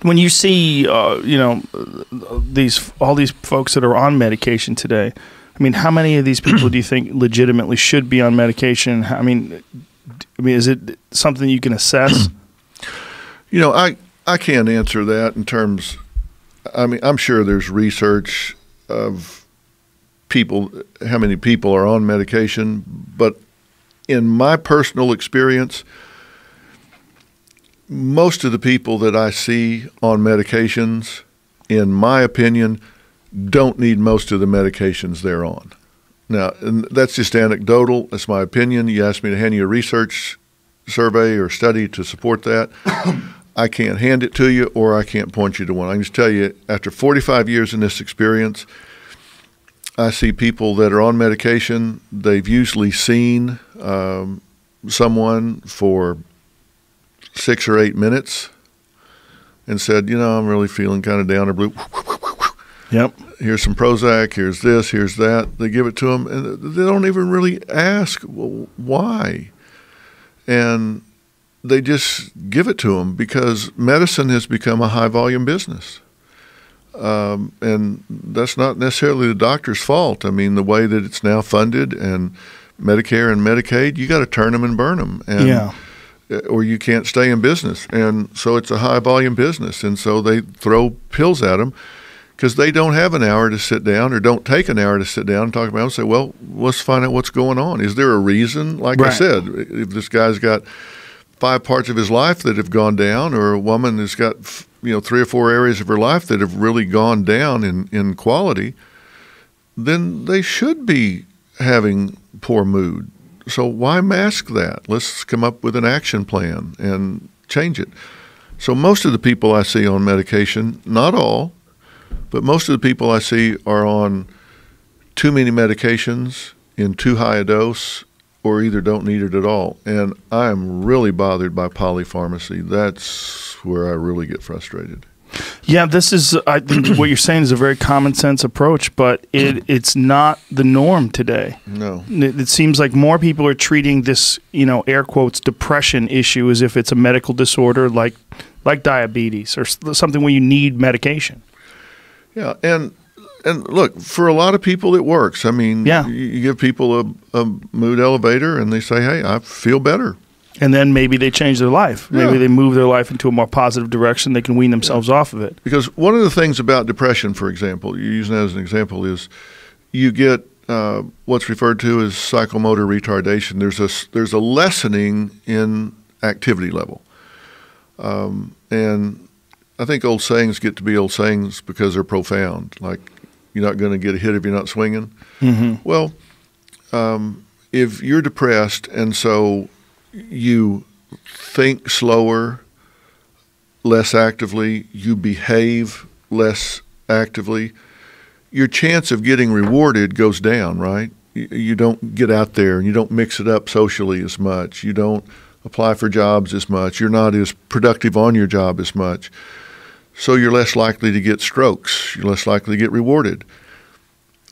When you see, all these folks that are on medication today, I mean, how many of these people do you think legitimately should be on medication? I mean, is it something you can assess? I can't answer that in terms. I mean, I'm sure there's research of people, how many people are on medication, but in my personal experience, most of the people that I see on medications, in my opinion, don't need most of the medications they're on. Now, and that's just anecdotal. That's my opinion. You asked me to hand you a research survey or study to support that. I can't hand it to you, or I can't point you to one. I can just tell you, after 45 years in this experience, I see people that are on medication. They've usually seen someone for 6 or 8 minutes and said, I'm really feeling kind of down or blue. Yep. Here's some Prozac, here's this, here's that. They give it to them, and they don't even really ask, well, why? And they just give it to them because medicine has become a high-volume business. And that's not necessarily the doctor's fault. I mean, the way that it's now funded, and Medicare and Medicaid, you got to turn them and burn them, or you can't stay in business. And so it's a high-volume business, and so they throw pills at them because they don't have an hour to sit down, or don't take an hour to sit down and talk about it and say, well, let's find out what's going on. Is there a reason? Like I said, if this guy's got 5 parts of his life that have gone down, or a woman has got 3 or 4 areas of her life that have really gone down in quality, then they should be having poor mood. So why mask that? Let's come up with an action plan and change it. So most of the people I see on medication, not all, but most of the people I see are on too many medications in too high a dose, or either don't need it at all. And I am really bothered by polypharmacy. That's where I really get frustrated. Yeah, this is, I think what you're saying is a very common sense approach, but it's not the norm today. No. It seems like more people are treating this, air quotes, depression issue as if it's a medical disorder like diabetes or something where you need medication. Yeah, and look, for a lot of people it works. I mean, you give people a mood elevator and they say, hey, I feel better. And then maybe they change their life. Maybe they move their life into a more positive direction. They can wean themselves off of it. Because one of the things about depression, for example, you're using that as an example, is you get what's referred to as psychomotor retardation. There's a lessening in activity level. And I think old sayings get to be old sayings because they're profound. Like, you're not going to get a hit if you're not swinging. Mm-hmm. Well, if you're depressed and so you think slower, less actively, you behave less actively, your chance of getting rewarded goes down, right? You don't get out there and you don't mix it up socially as much. You don't apply for jobs as much. You're not as productive on your job as much. So you're less likely to get strokes. You're less likely to get rewarded.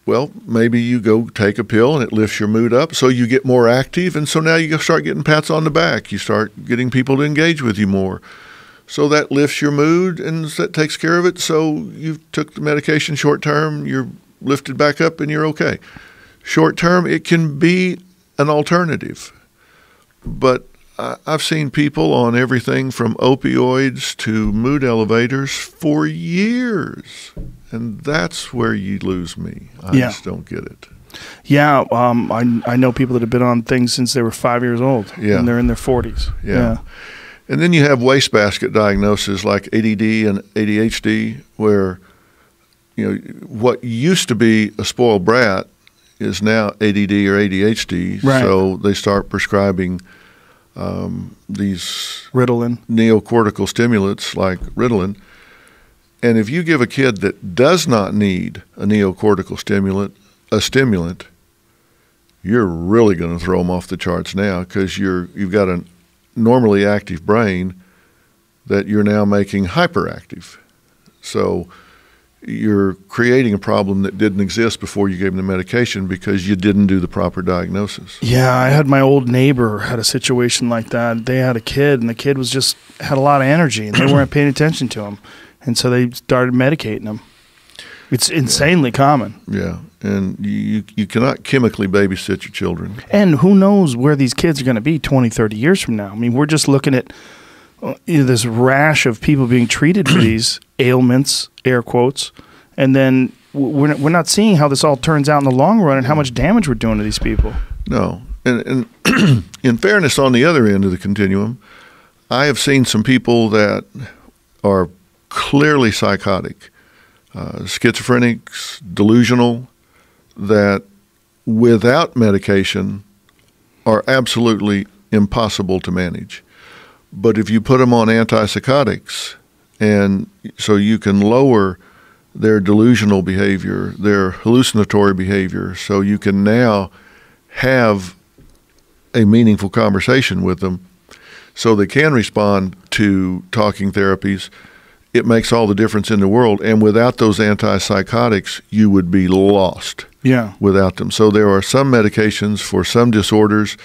Well, maybe you go take a pill and it lifts your mood up, so you get more active, and so now you start getting pats on the back. You start getting people to engage with you more. So that lifts your mood and that takes care of it. So you took the medication short term, you're lifted back up and you're okay. Short term, it can be an alternative. But I've seen people on everything from opioids to mood elevators for years, and that's where you lose me. I just don't get it. Yeah, I know people that have been on things since they were 5 years old, and they're in their 40s. Yeah. And then you have wastebasket diagnoses like ADD and ADHD, where what used to be a spoiled brat is now ADD or ADHD. Right. So they start prescribing these Ritalin, neocortical stimulants like Ritalin. And if you give a kid that does not need a neocortical stimulant, you're really going to throw them off the charts now, because you've got a normally active brain that you're now making hyperactive. So you're creating a problem that didn't exist before you gave them the medication because you didn't do the proper diagnosis. Yeah, I had my old neighbor had a situation like that. They had a kid, and the kid was just had a lot of energy, and they weren't paying attention to him, and so they started medicating him. It's insanely common. Yeah, and you cannot chemically babysit your children. And who knows where these kids are going to be 20, 30 years from now. I mean, we're just looking at this rash of people being treated for these ailments, air quotes, and then we're not seeing how this all turns out in the long run and how much damage we're doing to these people. No. And in fairness, on the other end of the continuum, I have seen some people that are clearly psychotic, schizophrenics, delusional, that without medication are absolutely impossible to manage. But if you put them on antipsychotics, and so you can lower their delusional behavior, their hallucinatory behavior, so you can now have a meaningful conversation with them so they can respond to talking therapies, it makes all the difference in the world. And without those antipsychotics, you would be lost without them. So there are some medications for some disorders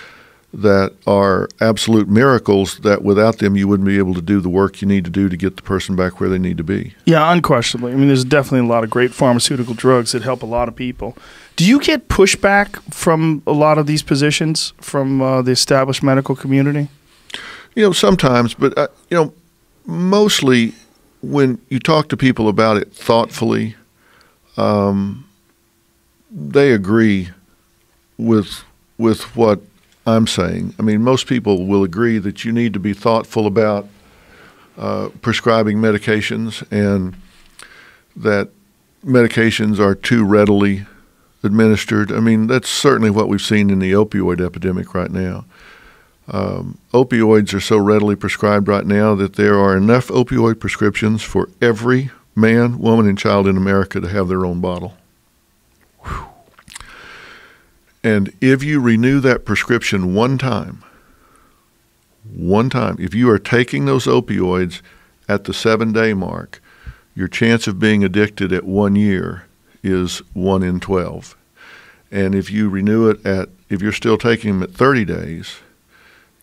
that are absolute miracles that without them you wouldn't be able to do the work you need to do to get the person back where they need to be. Yeah, unquestionably. I mean, there's definitely a lot of great pharmaceutical drugs that help a lot of people. Do you get pushback from a lot of these positions from the established medical community? Sometimes, but, mostly when you talk to people about it thoughtfully, they agree with what I'm saying. I mean, most people will agree that you need to be thoughtful about prescribing medications and that medications are too readily administered. I mean, that's certainly what we've seen in the opioid epidemic right now. Opioids are so readily prescribed right now that there are enough opioid prescriptions for every man, woman, and child in America to have their own bottle. Whew. And if you renew that prescription one time, if you are taking those opioids at the 7-day mark, your chance of being addicted at 1 year is 1 in 12. And if you renew it if you're still taking them at 30 days,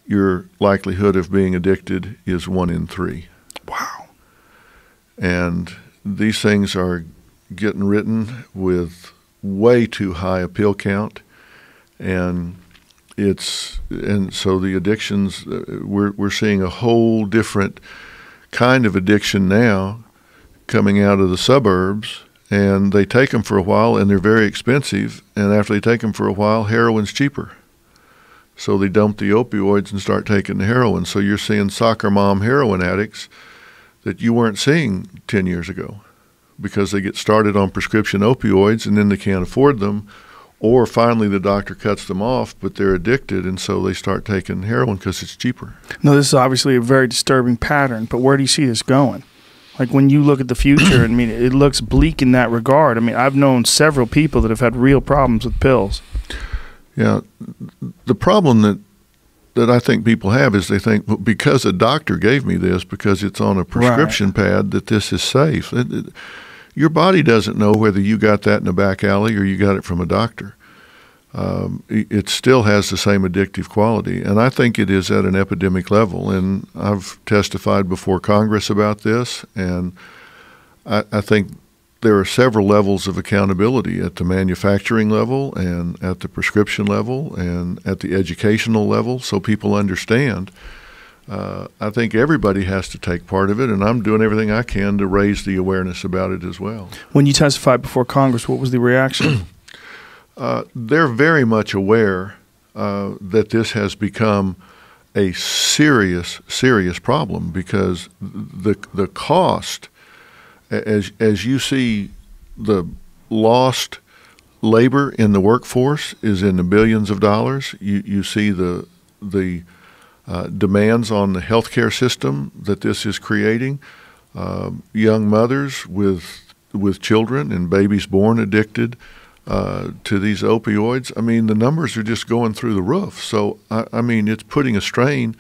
your likelihood of being addicted is 1 in 3. Wow. And these things are getting written with way too high a pill count. And so the addictions, we're seeing a whole different kind of addiction now coming out of the suburbs, and they take them for a while and they're very expensive, and after they take them for a while, heroin's cheaper. So they dump the opioids and start taking the heroin. So you're seeing soccer mom heroin addicts that you weren't seeing 10 years ago because they get started on prescription opioids and then they can't afford them. Or finally the doctor cuts them off, but they're addicted, and so they start taking heroin because it's cheaper. No, this is obviously a very disturbing pattern, but where do you see this going? Like when you look at the future, I mean, it looks bleak in that regard. I mean, I've known several people that have had real problems with pills. Yeah, the problem that I think people have is they think, well, because a doctor gave me this, because it's on a prescription pad, that this is safe. Your body doesn't know whether you got that in a back alley or you got it from a doctor. It still has the same addictive quality, and I think it is at an epidemic level. And I've testified before Congress about this, and I think there are several levels of accountability at the manufacturing level and at the prescription level and at the educational level so people understand. I think everybody has to take part of it, and I'm doing everything I can to raise the awareness about it as well. When you testified before Congress, what was the reaction? They're very much aware that this has become a serious, serious problem because the cost, as you see, the lost labor in the workforce is in the billions of dollars. You see the demands on the healthcare system that this is creating. Young mothers with children and babies born addicted to these opioids. I mean, the numbers are just going through the roof. So, I mean, it's putting a strain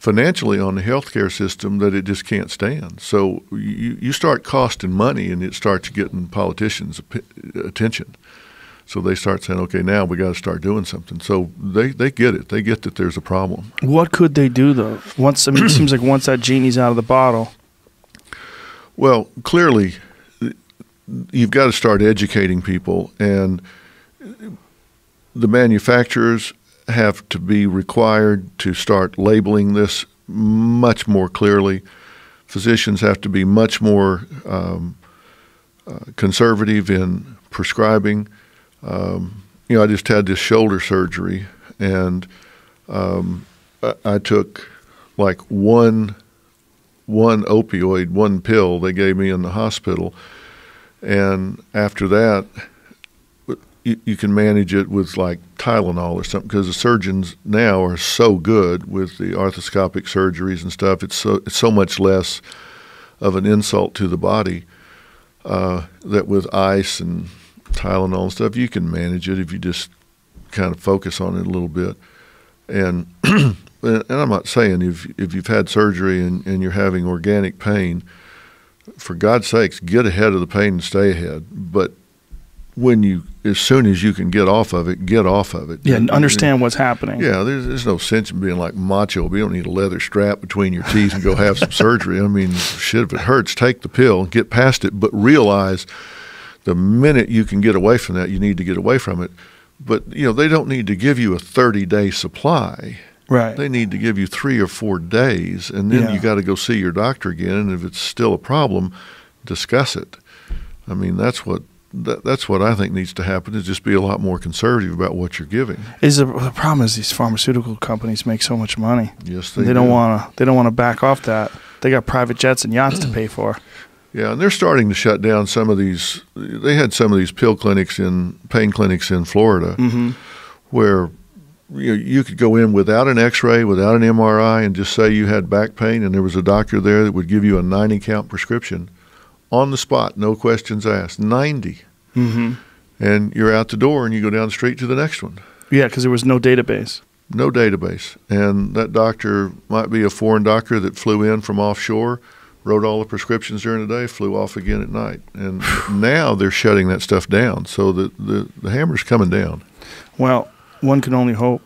financially on the healthcare system that it just can't stand. So you start costing money, and it starts getting politicians' attention. So they start saying, okay, now we got to start doing something. So they get it. They get that there's a problem. What could they do, though? It seems like once that genie's out of the bottle. Well, clearly, you've got to start educating people, and the manufacturers have to be required to start labeling this much more clearly. Physicians have to be much more conservative in prescribing. I just had this shoulder surgery, and I took like one opioid, one pill they gave me in the hospital, and after that, you can manage it with like Tylenol or something, because the surgeons now are so good with the arthroscopic surgeries and stuff. It's so much less of an insult to the body that with ice and Tylenol and stuff, you can manage it if you just kind of focus on it a little bit. And and I'm not saying if you've had surgery and you're having organic pain, for God's sakes, get ahead of the pain and stay ahead. But as soon as you can get off of it, get off of it. Yeah, and understand what's happening. Yeah, there's no sense in being like macho. You don't need a leather strap between your teeth and go have some surgery. I mean, shit, if it hurts, take the pill, get past it, but realize the minute you can get away from that, you need to get away from it. But, they don't need to give you a 30-day supply. Right. They need to give you 3 or 4 days, and then you got to go see your doctor again, and if it's still a problem, discuss it. I mean, that's what I think needs to happen, is just be a lot more conservative about what you're giving. The problem is these pharmaceutical companies make so much money. Yes, they do. They don't want to back off that. They got private jets and yachts to pay for. Yeah, and they're starting to shut down some of these. They had some of these pain clinics in Florida, where you could go in without an X-ray, without an MRI, and just say you had back pain, and there was a doctor there that would give you a 90-count prescription on the spot, no questions asked. 90. And you're out the door, and you go down the street to the next one. Yeah, because there was no database. No database. And that doctor might be a foreign doctor that flew in from offshore, wrote all the prescriptions during the day, flew off again at night. And now they're shutting that stuff down. So the hammer's coming down. Well, one can only hope.